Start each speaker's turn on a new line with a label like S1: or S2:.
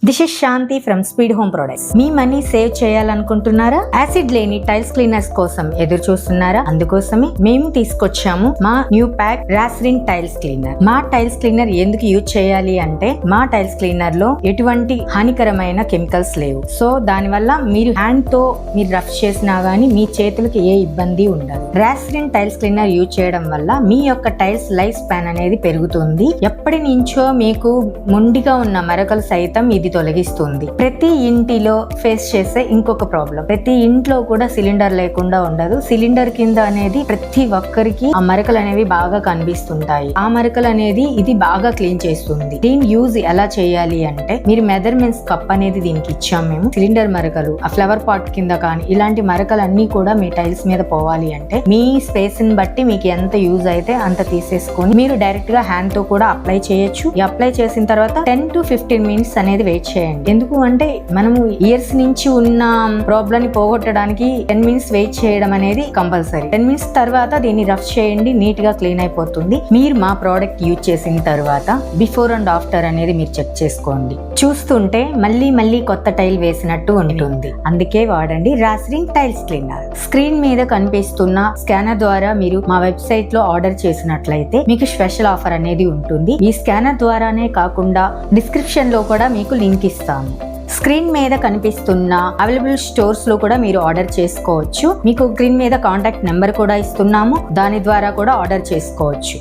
S1: This is Shanti from speed home products. Me money save చేయాలనుకుంటున్నారా? Acid లేని tiles cleaners కోసం ఎదురు చూస్తున్నారా? అందుకోసమే మేము తీసుకొచ్చాము మా న్యూ ప్యాక్ రాస్రిన్ టైల్స్ క్లీనర్. మా టైల్స్ క్లీనర్ ఎందుకు యూజ్ చేయాలి అంటే మా టైల్స్ క్లీనర్ లో ఎటువంటి హానికరమైన కెమికల్స్ లేవు. సో దాని వల్ల మీరు హ్యాండ్ తో మీరు రఫ్ చేసినా గానీ మీ చేతులకి ఏ ఇబ్బంది ఉండదు. రాస్రిన్ టైల్స్ క్లీనర్ యూజ్ చేయడం వల్ల మీ యొక్క టైల్స్ లైఫ్ స్పాన్ అనేది పెరుగుతుంది. ఎప్పటి నుంచో మీకు మొండిగా ఉన్న మరకలు సైతం ఇది తొలగిస్తుంది. ప్రతి ఇంటిలో ఫేస్ చేసే ఇంకొక ప్రాబ్లం, ప్రతి ఇంట్లో కూడా సిలిండర్ లేకుండా ఉండదు. సిలిండర్ కింద అనేది ప్రతి ఒక్కరికి ఆ మరకలు అనేవి బాగా కనిపిస్తుంటాయి. ఆ మరకలు అనేది ఇది బాగా క్లీన్ చేస్తుంది. దీని యూజ్ ఎలా చేయాలి అంటే మీరు మెజర్మెంట్స్ కప్ అనేది దీనికి ఇచ్చాం మేము. సిలిండర్ మరకలు, ఆ ఫ్లవర్ పాట్ కింద కానీ ఇలాంటి మరకలు అన్ని కూడా మీ టైల్స్ మీద పోవాలి అంటే మీ స్పేస్ ని బట్టి మీకు ఎంత యూజ్ అయితే అంత తీసేసుకొని మీరు డైరెక్ట్ గా హ్యాండ్ తో కూడా అప్లై చేయొచ్చు. ఈ అప్లై చేసిన తర్వాత 10 to 15 minutes అనేది వెయిట్ చేయండి. ఎందుకు అంటే మనము ఇయర్స్ నుంచి ఉన్న ప్రాబ్లమ్ ని పోగొట్టడానికి 10 minutes వెయిట్ చేయడం అనేది కంపల్సరీ. 10 minutes తర్వాత దీన్ని రఫ్ చేయండి, నీట్ గా క్లీన్ అయిపోతుంది. మీరు మా ప్రోడక్ట్ యూజ్ చేసిన తర్వాత బిఫోర్ అండ్ ఆఫ్టర్ అనేది మీరు చెక్ చేసుకోండి. చూస్తుంటే మళ్ళీ కొత్త టైల్ వేసినట్టు ఉంటుంది. అందుకే వాడండి రాస్రిన్ టైల్స్ క్లీనర్. స్క్రీన్ మీద కనిపిస్తున్న స్కానర్ ద్వారా మీరు మా వెబ్సైట్ లో ఆర్డర్ చేసినట్లయితే మీకు స్పెషల్ ఆఫర్ అనేది ఉంటుంది. ఈ స్కానర్ ద్వారానే కాకుండా డిస్క్రిప్షన్ లో కూడా మీకు లింక్ ఇస్తాము. స్క్రీన్ మీద కనిపిస్తున్న అవైలబుల్ స్టోర్స్ లో కూడా మీరు ఆర్డర్ చేసుకోవచ్చు. మీకు స్క్రీన్ మీద కాంటాక్ట్ నెంబర్ కూడా ఇస్తున్నాము, దాని ద్వారా కూడా ఆర్డర్ చేసుకోవచ్చు.